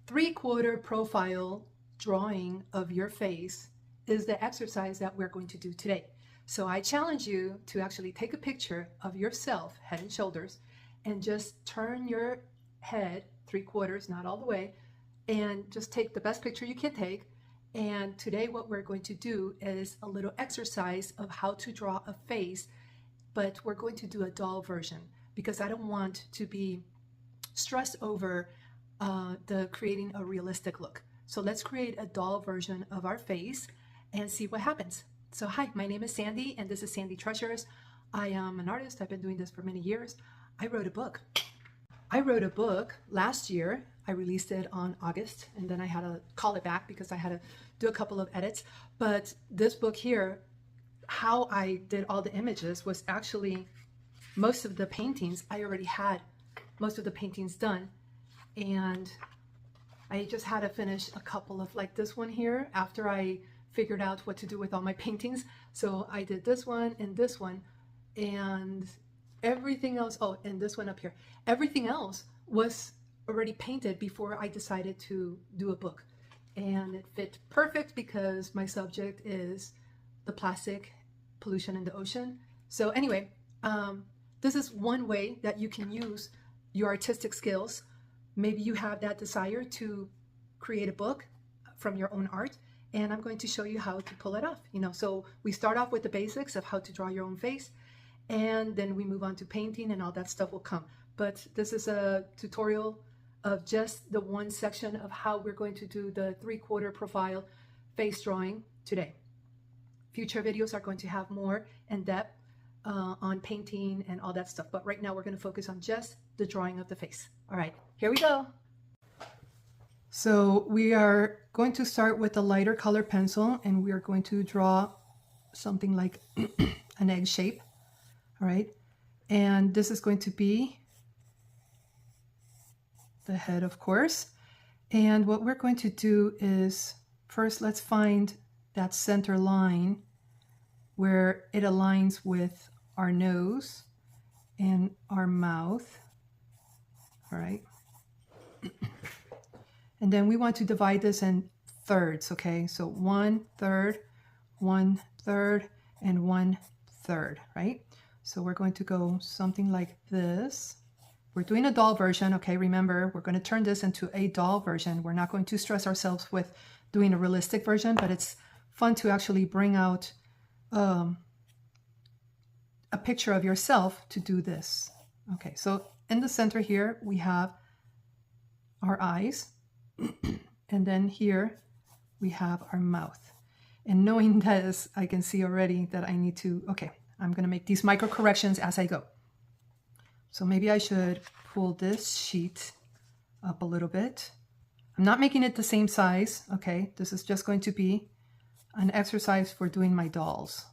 three-quarter profile drawing of your face is the exercise that we're going to do today. So I challenge you to actually take a picture of yourself, head and shoulders, and just turn your head three-quarters, not all the way, and just take the best picture you can take. And today what we're going to do is a little exercise of how to draw a face, but we're going to do a doll version because I don't want to be stressed over the creating a realistic look. So let's create a doll version of our face and see what happens. So hi, my name is Sandy and this is Sandy Treasures. I am an artist. I've been doing this for many years. I wrote a book last year. I released it on August and then I had to call it back because I had to do a couple of edits. But this book here, how I did all the images was actually most of the paintings. I already had most of the paintings done and I just had to finish a couple of, like this one here, after I figured out what to do with all my paintings. So I did this one and everything else. Oh, and this one up here. Everything else was already painted before I decided to do a book. And it fit perfect because my subject is the plastic pollution in the ocean. So anyway, this is one way that you can use your artistic skills. Maybe you have that desire to create a book from your own art, and I'm going to show you how to pull it off. So we start off with the basics of how to draw your own face, and then we move on to painting and all that stuff will come. But this is a tutorial of just the one section of how we're going to do the three-quarter profile face drawing today. Future videos are going to have more in depth on painting and all that stuff. But right now we're going to focus on just the drawing of the face. All right, here we go. So we are going to start with a lighter color pencil and we are going to draw something like an egg shape. All right, and this is going to be the head, of course. And what we're going to do is first let's find that center line where it aligns with our nose and our mouth. All right. And then we want to divide this in thirds, okay? So 1/3, 1/3, and 1/3, right? So we're going to go something like this. We're doing a doll version, okay? Remember, we're going to turn this into a doll version. We're not going to stress ourselves with doing a realistic version, but it's fun to actually bring out a picture of yourself to do this. Okay, so in the center here, we have our eyes. And then here we have our mouth. And knowing this, I can see already that I need to, okay, I'm going to make these micro corrections as I go. So maybe I should pull this sheet up a little bit. I'm not making it the same size, okay? This is just going to be an exercise for doing my dolls.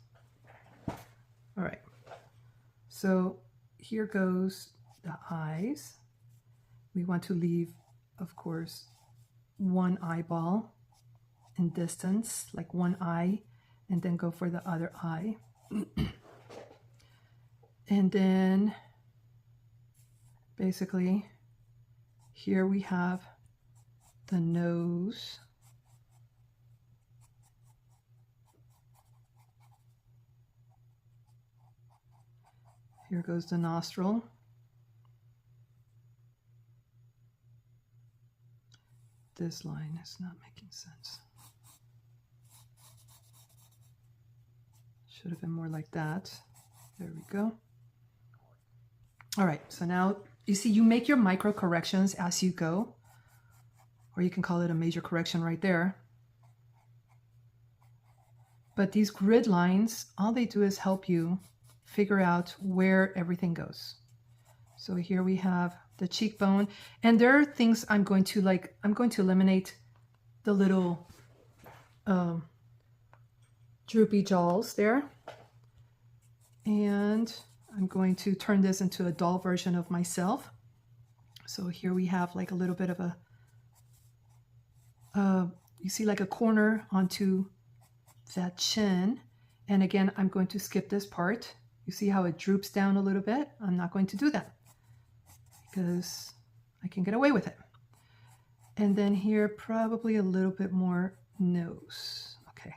All right. So here goes the eyes. We want to leave, of course, one eyeball in distance, like one eye, and then go for the other eye. And then basically here we have the nose. Here goes the nostril. This line is not making sense. Should have been more like that. There we go. All right, so now you see you make your micro corrections as you go, or you can call it a major correction right there. But these grid lines, all they do is help you figure out where everything goes. So here we have the cheekbone, and there are things I'm going to eliminate the little droopy jaws there. And I'm going to turn this into a doll version of myself. So here we have like a little bit of a, you see like a corner onto that chin. And again, I'm going to skip this part. You see how it droops down a little bit? I'm not going to do that because I can get away with it. And then here, probably a little bit more nose. Okay.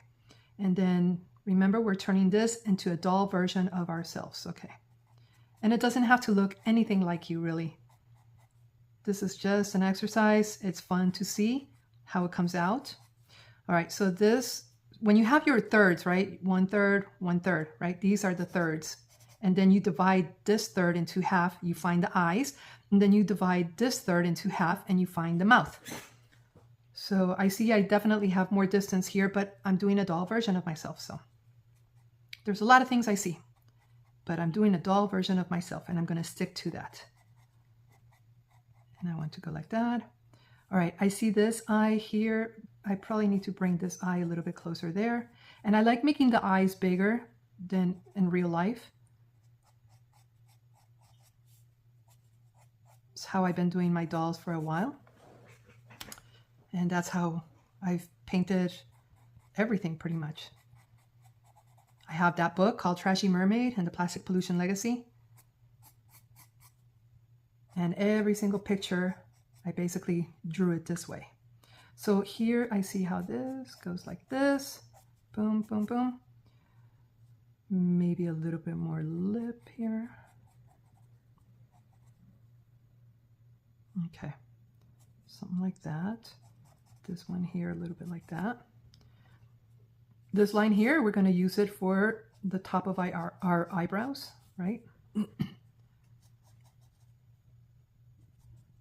And then remember, we're turning this into a doll version of ourselves. Okay. And it doesn't have to look anything like you, really. This is just an exercise. It's fun to see how it comes out. All right, so this, when you have your thirds, right? 1/3, 1/3, right? These are the thirds. And then you divide this third into half, you find the eyes. And then you divide this third into half and you find the mouth. So I see I definitely have more distance here, but I'm doing a doll version of myself. So there's a lot of things I see, but I'm doing a doll version of myself and I'm going to stick to that. And I want to go like that. All right, I see this eye here. I probably need to bring this eye a little bit closer there. And I like making the eyes bigger than in real life. It's how I've been doing my dolls for a while. And that's how I've painted everything pretty much. I have that book called Trashy Mermaid and the Plastic Pollution Legacy. And every single picture, I basically drew it this way. So here I see how this goes like this. Boom, boom, boom. Maybe a little bit more lip here. Okay, something like that. This one here, a little bit like that. This line here, we're going to use it for the top of our eyebrows, right?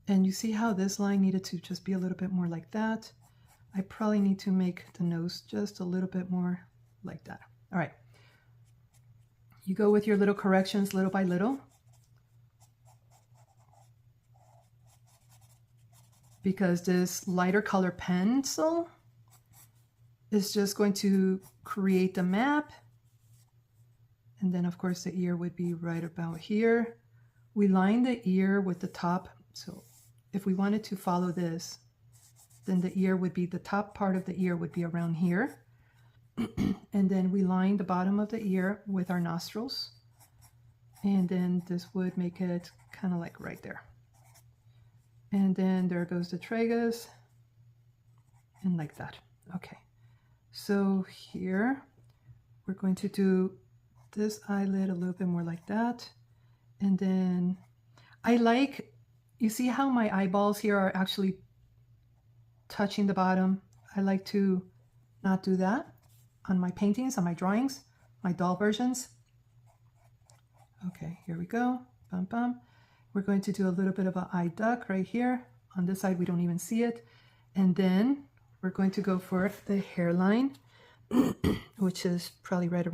And you see how this line needed to just be a little bit more like that. I probably need to make the nose just a little bit more like that. All right. You go with your little corrections little by little. Because this lighter color pencil is just going to create the map. And then of course the ear would be right about here. We line the ear with the top. So if we wanted to follow this, then the ear would be, the top part of the ear would be around here. And then we line the bottom of the ear with our nostrils. And then this would make it kind of like right there. And then there goes the tragus, and like that. Okay, so here we're going to do this eyelid a little bit more like that. And then I like, you see how my eyeballs here are actually touching the bottom? I like to not do that on my paintings, on my drawings, my doll versions. Okay, here we go. Bum, bum. We're going to do a little bit of an eye duck right here. On this side, we don't even see it. And then we're going to go for the hairline, which is probably right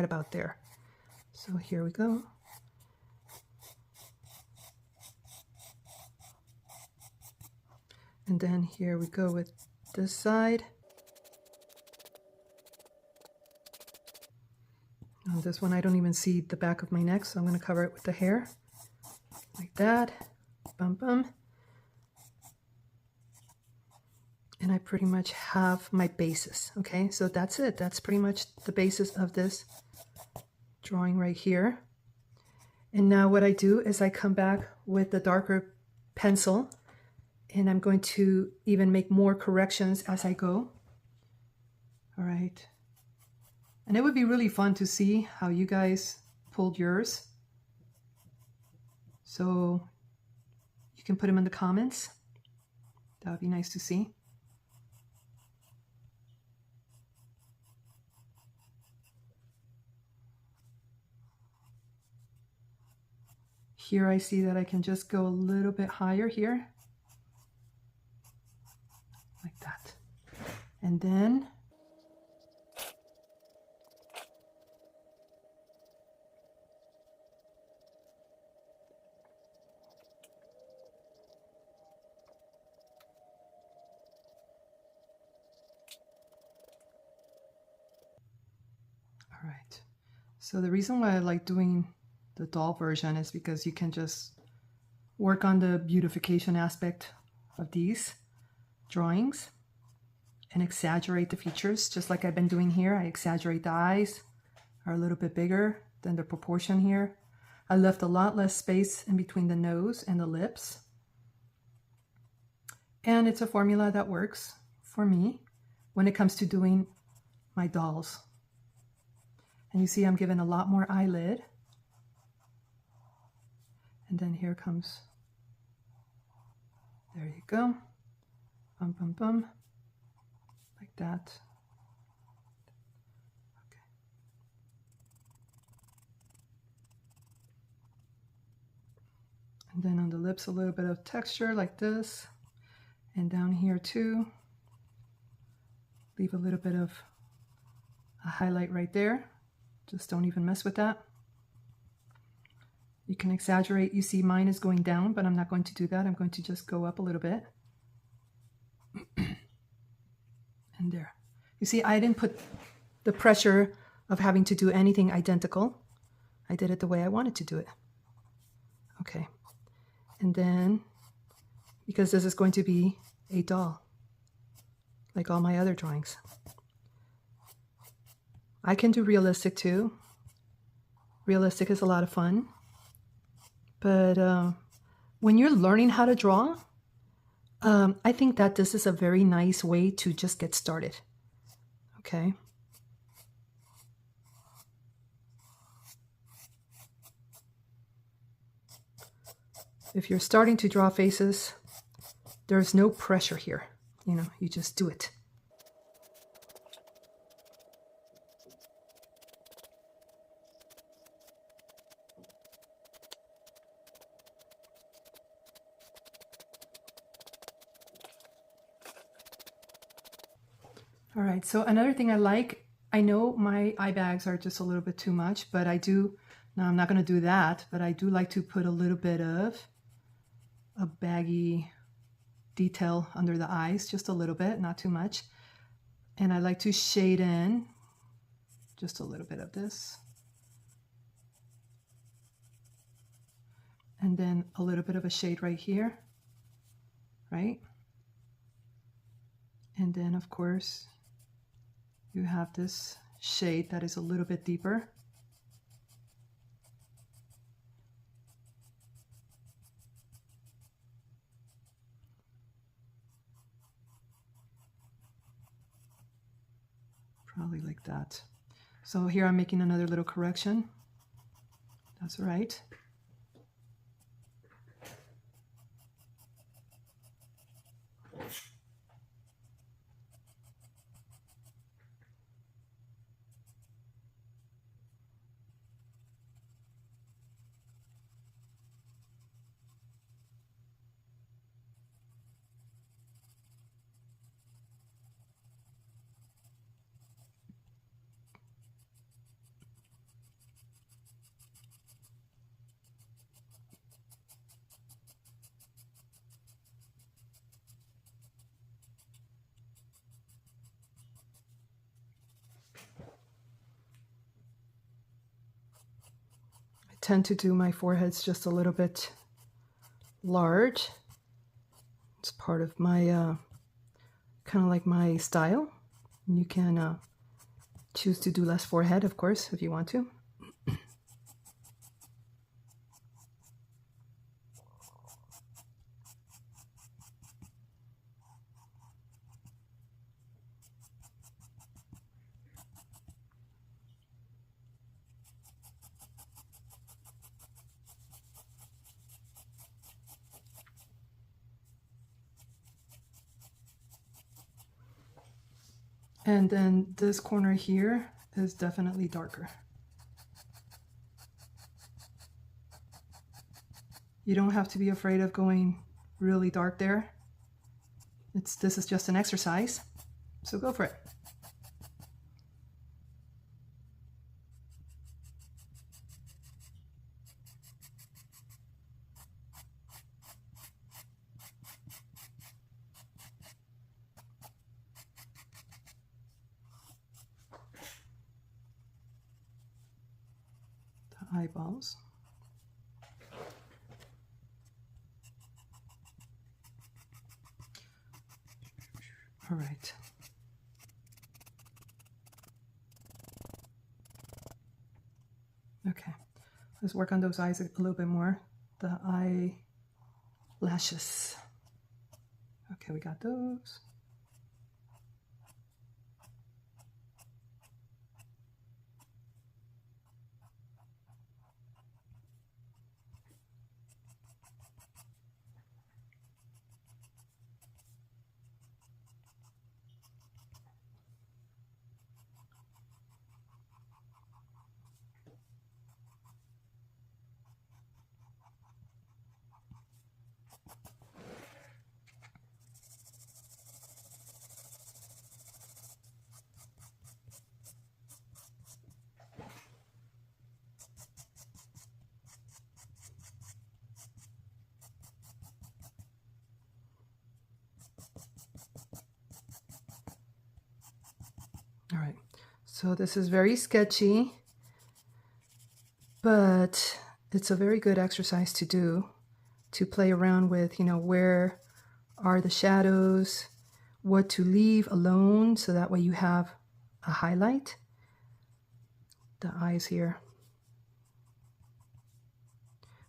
about there. So here we go. And then here we go with this side. On this one, I don't even see the back of my neck, so I'm going to cover it with the hair. Like that. Bum, bum. And I pretty much have my basis. Okay, so that's it. That's pretty much the basis of this drawing right here. And now what I do is I come back with the darker pencil, and I'm going to even make more corrections as I go. All right. And it would be really fun to see how you guys pulled yours. So you can put them in the comments. That would be nice to see. Here I see that I can just go a little bit higher here. Like that. And then all right. So the reason why I like doing the doll version is because you can just work on the beautification aspect of these drawings and exaggerate the features, just like I've been doing here. I exaggerate the eyes are a little bit bigger than the proportion here. I left a lot less space in between the nose and the lips. And it's a formula that works for me when it comes to doing my dolls. And you see I'm giving a lot more eyelid. And then here comes, there you go. Bum, bum, bum. Like that. Okay. And then on the lips, a little bit of texture like this. And down here too. Leave a little bit of a highlight right there. Just don't even mess with that. You can exaggerate. You see mine is going down, but I'm not going to do that. I'm going to just go up a little bit. And there. You see, I didn't put the pressure of having to do anything identical. I did it the way I wanted to do it. Okay. And then, because this is going to be a doll, like all my other drawings. I can do realistic too. Realistic is a lot of fun. But when you're learning how to draw, I think that this is a very nice way to just get started. Okay. If you're starting to draw faces, there's no pressure here. You know, you just do it. All right, so another thing I like, I know my eye bags are just a little bit too much, but I do, now I'm not going to do that, but I do like to put a little bit of a baggy detail under the eyes, just a little bit, not too much. And I like to shade in just a little bit of this. And then a little bit of a shade right here, right? And then of course, you have this shade that is a little bit deeper. Probably like that. So here I'm making another little correction. That's right. Tend to do my foreheads just a little bit large. It's part of my kind of like my style. You can choose to do less forehead, of course, if you want to. And then this corner here is definitely darker. You don't have to be afraid of going really dark there. This is just an exercise, so go for it. The eyeballs. All right. Okay, let's work on those eyes a little bit more. The eyelashes. Okay. Okay, we got those. All right, so this is very sketchy, but it's a very good exercise to do, to play around with, you know, where are the shadows, what to leave alone, so that way you have a highlight. The eyes here,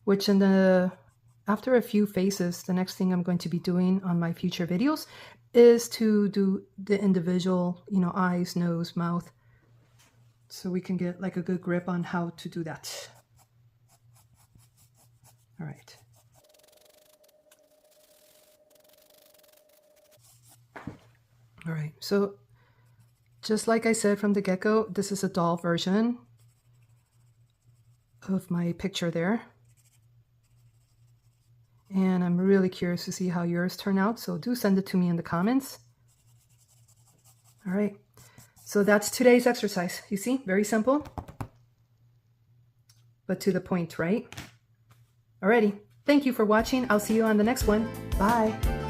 which after a few faces, the next thing I'm going to be doing on my future videos is to do the individual, you know, eyes, nose, mouth, so we can get like a good grip on how to do that. All right. All right, so just like I said from the get-go, this is a doll version of my picture there. And I'm really curious to see how yours turn out, so do send it to me in the comments. All right, so that's today's exercise. You see, very simple, but to the point, right? Alrighty, thank you for watching. I'll see you on the next one. Bye.